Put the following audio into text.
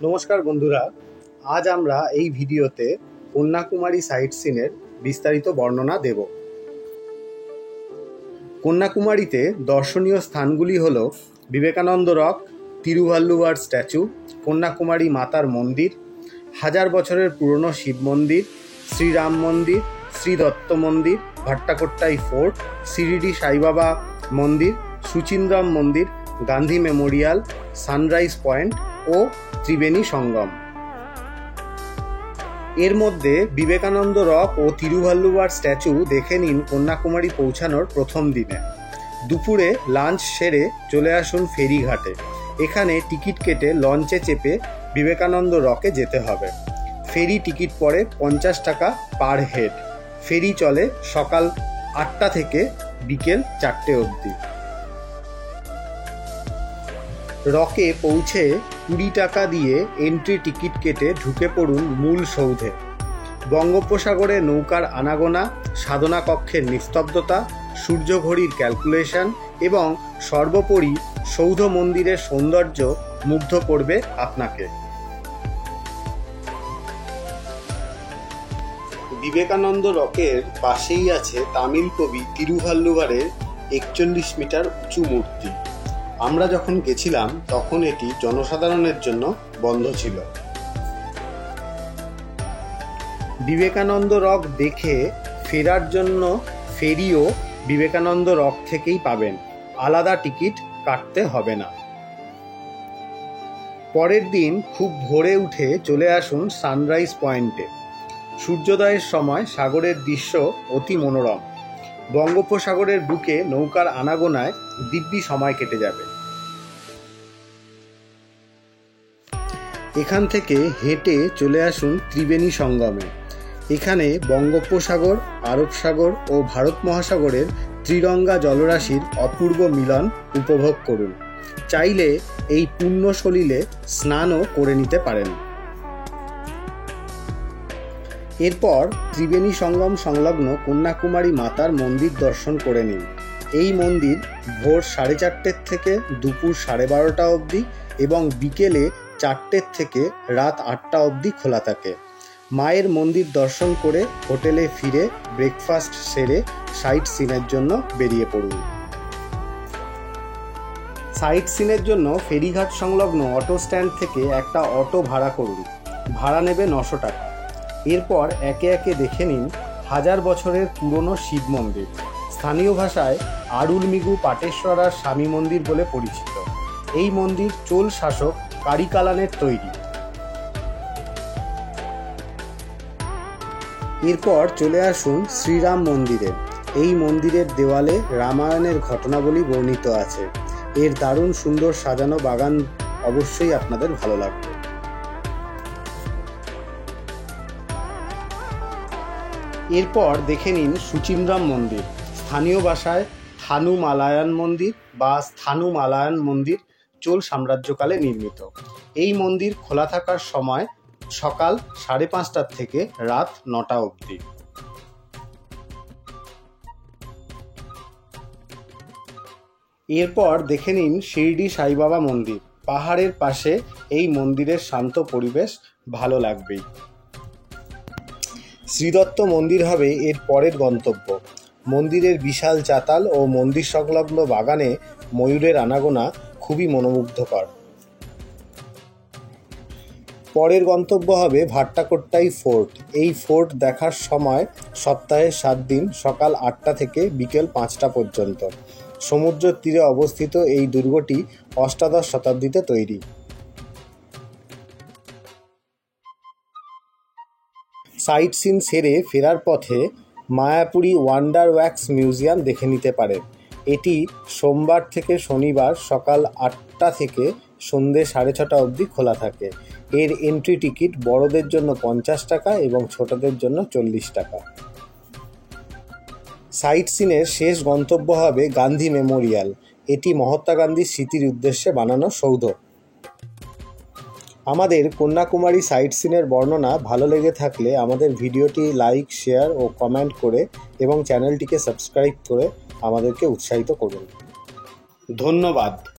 নমস্কার বন্ধুরা, আজ আমরা এই ভিডিওতে কন্যাকুমারী সাইট সিনের বিস্তারিত বর্ণনা দেব। কন্যাকুমারীতে দর্শনীয় স্থানগুলি হল বিবেকানন্দ রক, তিরুভাল্লুভার স্ট্যাচু, কন্যাকুমারী মাতার মন্দির, 1000 বছরের পুরনো শিব মন্দির, শ্রীরাম মন্দির, শ্রীদত্ত মন্দির, ভাট্টাকোট্টাই ফোর্ট, শিরিডি সাইবাবা মন্দির, সুচিন্দ্রম মন্দির, গান্ধী মেমোরিয়াল, সানরাইজ পয়েন্ট ও ত্রিবেণী সঙ্গম। এর মধ্যে বিবেকানন্দ রক ও তিরুভাল্লুভার স্ট্যাচু দেখে নিন কন্যাকুমারী পৌঁছানোর প্রথম দিনে। দুপুরে লাঞ্চ সেরে চলে আসুন ফেরিঘাটে। এখানে টিকিট কেটে লঞ্চে চেপে বিবেকানন্দ রকে যেতে হবে। ফেরি টিকিট পড়ে 50 টাকা পার হেড। ফেরি চলে সকাল 8টা থেকে বিকেল 4টে অবধি। রকে পৌঁছে 20 টাকা দিয়ে এন্ট্রি টিকিট কেটে ঢুকে পড়ুন মূল সৌধে। বঙ্গোপসাগরে নৌকার আনাগোনা, সাধনা কক্ষের নিস্তব্ধতা, সূর্যঘড়ির ক্যালকুলেশন এবং সর্বোপরি সৌধ মন্দিরের সৌন্দর্য মুগ্ধ করবে আপনাকে। বিবেকানন্দ রকের পাশেই আছে তামিল কবি তিরুভাল্লুভারের 41 মিটার উঁচু মূর্তি। আমরা যখন গেছিলাম তখন এটি জনসাধারণের জন্য বন্ধ ছিল। বিবেকানন্দ রক দেখে ফেরার জন্য ফেরিও বিবেকানন্দ রক থেকেই পাবেন, আলাদা টিকিট কাটতে হবে না। পরের দিন খুব ভোরে উঠে চলে আসুন সানরাইজ পয়েন্টে। সূর্যোদয়ের সময় সাগরের দৃশ্য অতি মনোরম। বঙ্গোপসাগরের বুকে নৌকার আনাগোনায় দিব্যি সময় কেটে যাবে। এখান থেকে হেঁটে চলে আসুন ত্রিবেণী সঙ্গমে। এখানে বঙ্গোপসাগর, আরব সাগর ও ভারত মহাসাগরের ত্রিরঙ্গা জলরাশির অপূর্ব মিলন উপভোগ করুন। চাইলে এই পুণ্য সলিলে স্নানও করে নিতে পারেন। এরপর ত্রিবেণী সঙ্গম সংলগ্ন কন্যাকুমারী মাতার মন্দির দর্শন করে নিন। এই মন্দির ভোর 4:30 থেকে দুপুর 12:30 অবধি এবং বিকেলে 4টে থেকে রাত 8টা অবধি খোলা থাকে। মায়ের মন্দির দর্শন করে হোটেলে ফিরে ব্রেকফাস্ট সেরে সাইট সিনের জন্য বেরিয়ে পড়ুন। সাইট সিনের জন্য ফেরিঘাট সংলগ্ন অটো স্ট্যান্ড থেকে একটা অটো ভাড়া করুন। ভাড়া নেবে 900 টাকা। এরপর একে একে দেখে নিন 1000 বছরের পুরনো শিব মন্দির। স্থানীয় ভাষায় আরুলমিগু পাটেশ্বরার স্বামী মন্দির বলে পরিচিত। এই মন্দির চোল শাসক কারিকালানের তৈরি। এরপর চলে আসুন শ্রীরাম মন্দিরে। এই মন্দিরের দেওয়ালে রামায়ণের ঘটনাবলী বর্ণিত আছে। এর দারুণ সুন্দর সাজানো বাগান অবশ্যই আপনাদের ভালো লাগবে। এরপর দেখে নিন সুচিন্দ্রম মন্দির। স্থানীয় ভাষায় থানুমালায়ান মন্দির বা স্থানুমালায়ান মন্দির চোল সাম্রাজ্যকালে নির্মিত। এই মন্দির খোলা থাকার সময় সকাল 5:30 থেকে রাত 9টা অবধি। এরপর দেখে নিন শিরডি সাইবাবা মন্দির। পাহাড়ের পাশে এই মন্দিরের শান্ত পরিবেশ ভালো লাগবেই। শ্রীদত্ত মন্দির হবে এর পরের গন্তব্য। মন্দিরের বিশাল চাতাল ও মন্দির সংলগ্ন বাগানে ময়ূরের আনাগোনা খুবই মনোমুগ্ধকর। পরের গন্তব্য হবে ভাট্টাকোট্টাই ফোর্ট। এই ফোর্ট দেখার সময় সপ্তাহে 7 দিন সকাল 8টা থেকে বিকেল 5টা পর্যন্ত। সমুদ্রের তীরে অবস্থিত এই দুর্গটি 8ম শতাব্দীতে তৈরি। সাইট সিন সেরে ফেরার পথে মায়াপুরী ওয়ান্ডার ওয়াক্স মিউজিয়াম দেখে নিতে পারেন। এটি সোমবার থেকে শনিবার সকাল 8টা থেকে সন্ধে 6:30 অবধি খোলা থাকে। এর এন্ট্রি টিকিট বড়দের জন্য 50 টাকা এবং ছোটদের জন্য 40 টাকা। সাইট সিনের শেষ গন্তব্য হবে গান্ধী মেমোরিয়াল। এটি মহাত্মা গান্ধীর স্মৃতির উদ্দেশ্যে বানানো সৌধ। আমাদের কন্যাকুমারী সাইট সিনের বর্ণনা ভালো লেগে থাকলে আমাদের ভিডিওটি লাইক, শেয়ার ও কমেন্ট করে এবং চ্যানেলটিকে সাবস্ক্রাইব করে আমাদেরকে উৎসাহিত করুন। ধন্যবাদ।